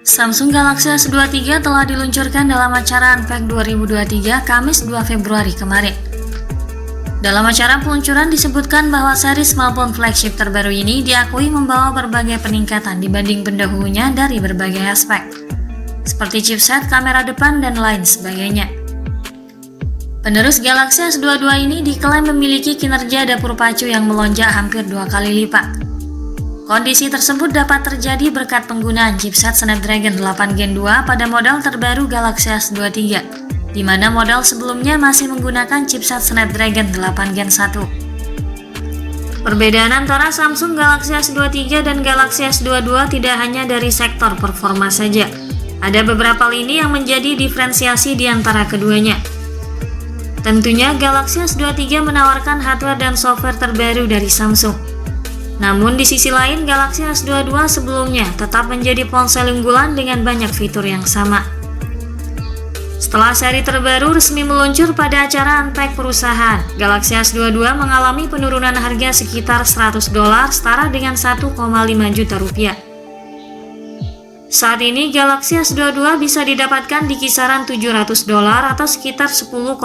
Samsung Galaxy S23 telah diluncurkan dalam acara Unpacked 2023 Kamis 2 Februari kemarin. Dalam acara peluncuran disebutkan bahwa seri smartphone flagship terbaru ini diakui membawa berbagai peningkatan dibanding pendahulunya dari berbagai aspek, seperti chipset, kamera depan, dan lain sebagainya. Penerus Galaxy S22 ini diklaim memiliki kinerja dapur pacu yang melonjak hampir 2 kali lipat. Kondisi tersebut dapat terjadi berkat penggunaan chipset Snapdragon 8 Gen 2 pada model terbaru Galaxy S23, di mana model sebelumnya masih menggunakan chipset Snapdragon 8 Gen 1. Perbedaan antara Samsung Galaxy S23 dan Galaxy S22 tidak hanya dari sektor performa saja. Ada beberapa lini yang menjadi diferensiasi di antara keduanya. Tentunya Galaxy S23 menawarkan hardware dan software terbaru dari Samsung. Namun di sisi lain, Galaxy S22 sebelumnya tetap menjadi ponsel unggulan dengan banyak fitur yang sama. Setelah seri terbaru resmi meluncur pada acara Unpacked perusahaan, Galaxy S22 mengalami penurunan harga sekitar $100 setara dengan 1,5 juta rupiah. Saat ini Galaxy S22 bisa didapatkan di kisaran $700 atau sekitar 10,5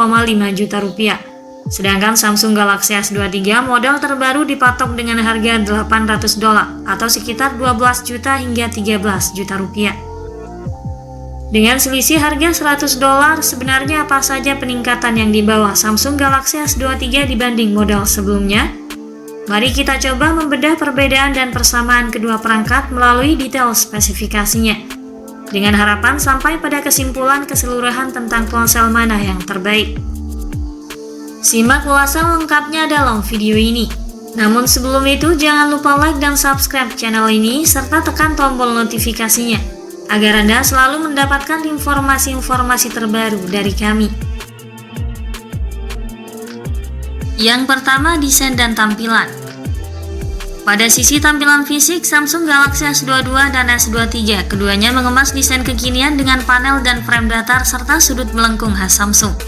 juta rupiah. Sedangkan Samsung Galaxy S23 model terbaru dipatok dengan harga $800 atau sekitar 12 juta hingga 13 juta rupiah. Dengan selisih harga $100, sebenarnya apa saja peningkatan yang dibawa Samsung Galaxy S23 dibanding model sebelumnya? Mari kita coba membedah perbedaan dan persamaan kedua perangkat melalui detail spesifikasinya, dengan harapan sampai pada kesimpulan keseluruhan tentang ponsel mana yang terbaik. Simak ulasan lengkapnya dalam video ini. Namun sebelum itu jangan lupa like dan subscribe channel ini serta tekan tombol notifikasinya agar Anda selalu mendapatkan informasi-informasi terbaru dari kami. Yang pertama, desain dan tampilan. Pada sisi tampilan fisik, Samsung Galaxy S22 dan S23 keduanya mengemas desain kekinian dengan panel dan frame datar serta sudut melengkung khas Samsung.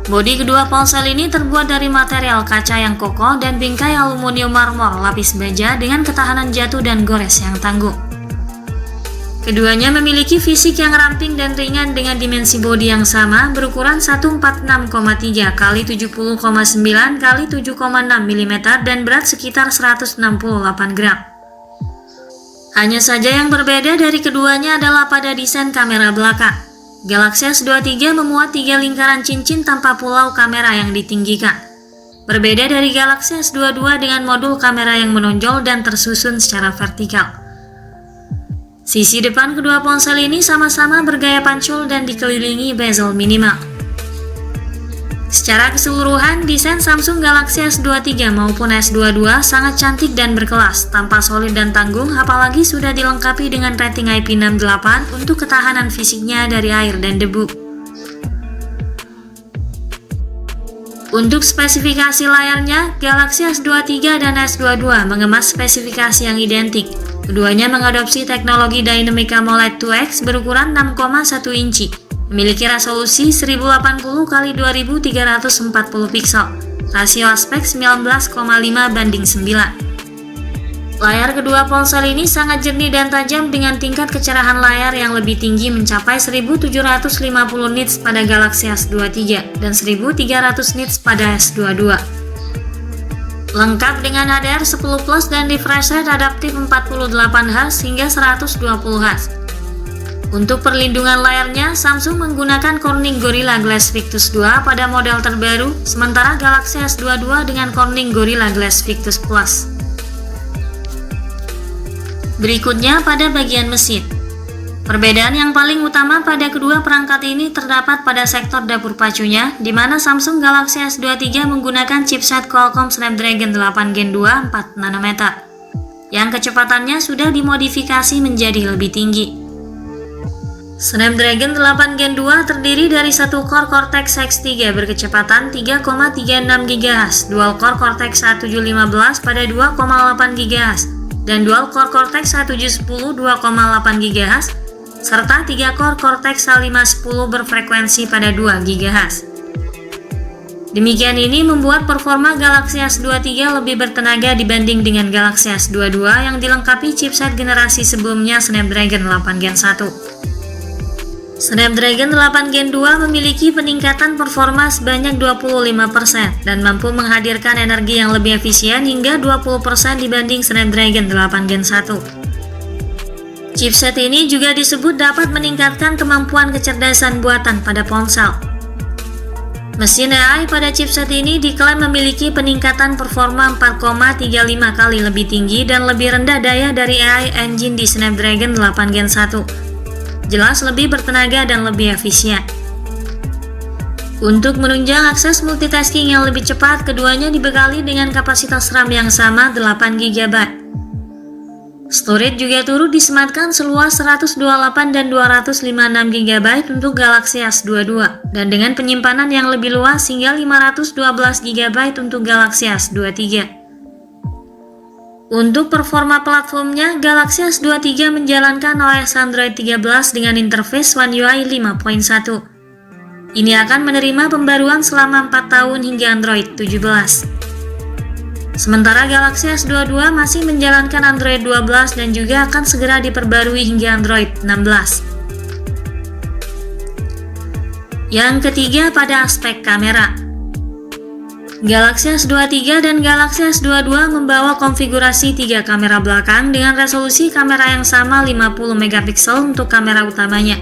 Bodi kedua ponsel ini terbuat dari material kaca yang kokoh dan bingkai aluminium marmor lapis baja dengan ketahanan jatuh dan gores yang tangguh. Keduanya memiliki fisik yang ramping dan ringan dengan dimensi bodi yang sama berukuran 146,3 x 70,9 x 7,6 mm dan berat sekitar 168 gram. Hanya saja yang berbeda dari keduanya adalah pada desain kamera belakang. Galaxy S23 memuat 3 lingkaran cincin tanpa pulau kamera yang ditinggikan. Berbeda dari Galaxy S22 dengan modul kamera yang menonjol dan tersusun secara vertikal. Sisi depan kedua ponsel ini sama-sama bergaya pancul dan dikelilingi bezel minimal. Secara keseluruhan, desain Samsung Galaxy S23 maupun S22 sangat cantik dan berkelas, tampak solid dan tanggung, apalagi sudah dilengkapi dengan rating IP68 untuk ketahanan fisiknya dari air dan debu. Untuk spesifikasi layarnya, Galaxy S23 dan S22 mengemas spesifikasi yang identik. Keduanya mengadopsi teknologi Dynamic AMOLED 2X berukuran 6,1 inci. Memiliki resolusi 1080x2340 piksel, rasio aspek 19,5:9. Layar kedua ponsel ini sangat jernih dan tajam dengan tingkat kecerahan layar yang lebih tinggi mencapai 1750 nits pada Galaxy S23 dan 1300 nits pada S22. Lengkap dengan HDR10 Plus dan refresh rate adaptif 48Hz hingga 120Hz. Untuk perlindungan layarnya, Samsung menggunakan Corning Gorilla Glass Victus 2 pada model terbaru, sementara Galaxy S22 dengan Corning Gorilla Glass Victus Plus. Berikutnya pada bagian mesin. Perbedaan yang paling utama pada kedua perangkat ini terdapat pada sektor dapur pacunya, di mana Samsung Galaxy S23 menggunakan chipset Qualcomm Snapdragon 8 Gen 2 4 nm, yang kecepatannya sudah dimodifikasi menjadi lebih tinggi. Snapdragon 8 Gen 2 terdiri dari satu core Cortex X3 berkecepatan 3,36 GHz, dual core Cortex A715 pada 2,8 GHz, dan dual core Cortex A710 2,8 GHz, serta 3 core Cortex A510 berfrekuensi pada 2 GHz. Demikian ini membuat performa Galaxy S23 lebih bertenaga dibanding dengan Galaxy S22 yang dilengkapi chipset generasi sebelumnya Snapdragon 8 Gen 1. Snapdragon 8 Gen 2 memiliki peningkatan performa sebanyak 25% dan mampu menghadirkan energi yang lebih efisien hingga 20% dibanding Snapdragon 8 Gen 1. Chipset ini juga disebut dapat meningkatkan kemampuan kecerdasan buatan pada ponsel. Mesin AI pada chipset ini diklaim memiliki peningkatan performa 4,35 kali lebih tinggi dan lebih rendah daya dari AI engine di Snapdragon 8 Gen 1. Jelas lebih bertenaga dan lebih efisien. Untuk menunjang akses multitasking yang lebih cepat, keduanya dibekali dengan kapasitas RAM yang sama 8 GB. Storage juga turut disematkan seluas 128 dan 256 GB untuk Galaxy S22 dan dengan penyimpanan yang lebih luas hingga 512 GB untuk Galaxy S23. Untuk performa platformnya, Galaxy S23 menjalankan OS Android 13 dengan interface One UI 5.1. Ini akan menerima pembaruan selama 4 tahun hingga Android 17. Sementara Galaxy S22 masih menjalankan Android 12 dan juga akan segera diperbarui hingga Android 16. Yang ketiga pada aspek kamera. Galaxy S23 dan Galaxy S22 membawa konfigurasi 3 kamera belakang dengan resolusi kamera yang sama 50 megapiksel untuk kamera utamanya.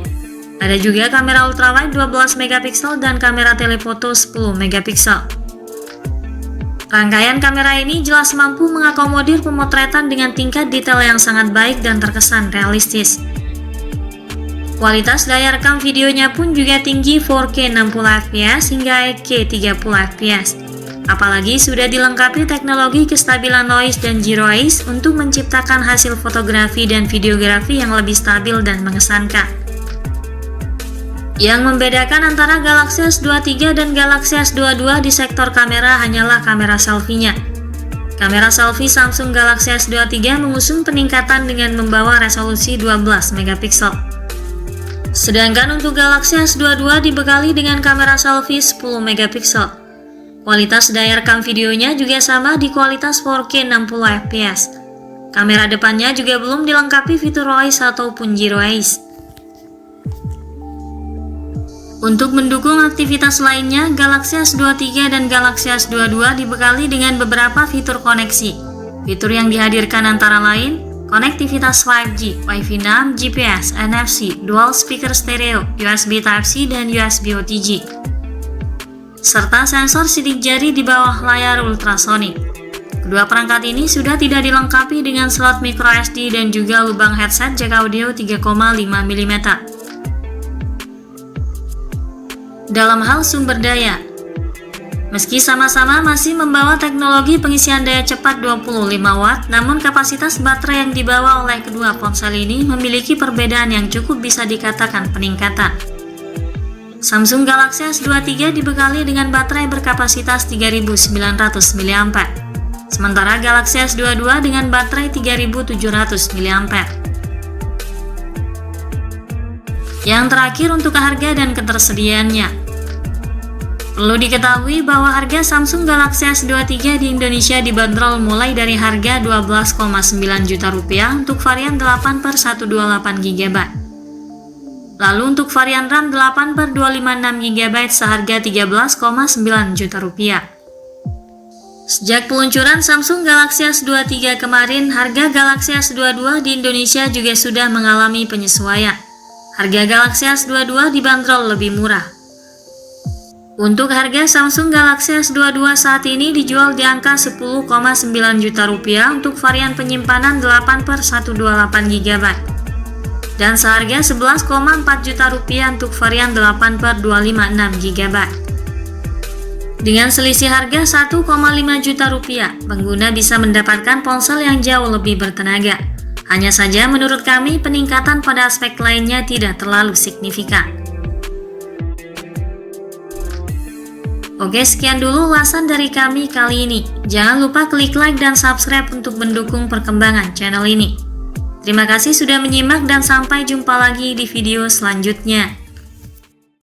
Ada juga kamera ultrawide 12 megapiksel dan kamera telefoto 10 megapiksel. Rangkaian kamera ini jelas mampu mengakomodir pemotretan dengan tingkat detail yang sangat baik dan terkesan realistis. Kualitas daya rekam videonya pun juga tinggi 4K 60fps hingga 8K 30fps. Apalagi sudah dilengkapi teknologi kestabilan noise dan zero haze untuk menciptakan hasil fotografi dan videografi yang lebih stabil dan mengesankan. Yang membedakan antara Galaxy S23 dan Galaxy S22 di sektor kamera hanyalah kamera selfie-nya. Kamera selfie Samsung Galaxy S23 mengusung peningkatan dengan membawa resolusi 12 megapiksel. Sedangkan untuk Galaxy S22 dibekali dengan kamera selfie 10 megapiksel. Kualitas daya rekam videonya juga sama di kualitas 4K 60fps. Kamera depannya juga belum dilengkapi fitur OIS ataupun zero haze. Untuk mendukung aktivitas lainnya, Galaxy S23 dan Galaxy S22 dibekali dengan beberapa fitur koneksi. Fitur yang dihadirkan antara lain, konektivitas 5G, Wi-Fi 6, GPS, NFC, dual speaker stereo, USB Type-C, dan USB OTG. Serta sensor sidik jari di bawah layar ultrasonic. Kedua perangkat ini sudah tidak dilengkapi dengan slot microSD dan juga lubang headset jack audio 3,5 mm. Dalam hal sumber daya, meski sama-sama masih membawa teknologi pengisian daya cepat 25 watt, namun kapasitas baterai yang dibawa oleh kedua ponsel ini memiliki perbedaan yang cukup bisa dikatakan peningkatan. Samsung Galaxy S23 dibekali dengan baterai berkapasitas 3900 mAh, sementara Galaxy S22 dengan baterai 3700 mAh. Yang terakhir untuk harga dan ketersediaannya. Perlu diketahui bahwa harga Samsung Galaxy S23 di Indonesia dibanderol mulai dari harga 12,9 juta rupiah untuk varian 8/128 GB. Lalu untuk varian RAM 8/256 GB seharga 13,9 juta rupiah. Sejak peluncuran Samsung Galaxy S23 kemarin, harga Galaxy S22 di Indonesia juga sudah mengalami penyesuaian. Harga Galaxy S22 dibanderol lebih murah. Untuk harga Samsung Galaxy S22 saat ini dijual di angka 10,9 juta rupiah untuk varian penyimpanan 8/128 GB dan seharga 11,4 juta rupiah untuk varian 8/256 GB. Dengan selisih harga 1,5 juta rupiah, pengguna bisa mendapatkan ponsel yang jauh lebih bertenaga. Hanya saja menurut kami peningkatan pada aspek lainnya tidak terlalu signifikan. Oke, sekian dulu ulasan dari kami kali ini. Jangan lupa klik like dan subscribe untuk mendukung perkembangan channel ini. Terima kasih sudah menyimak dan sampai jumpa lagi di video selanjutnya.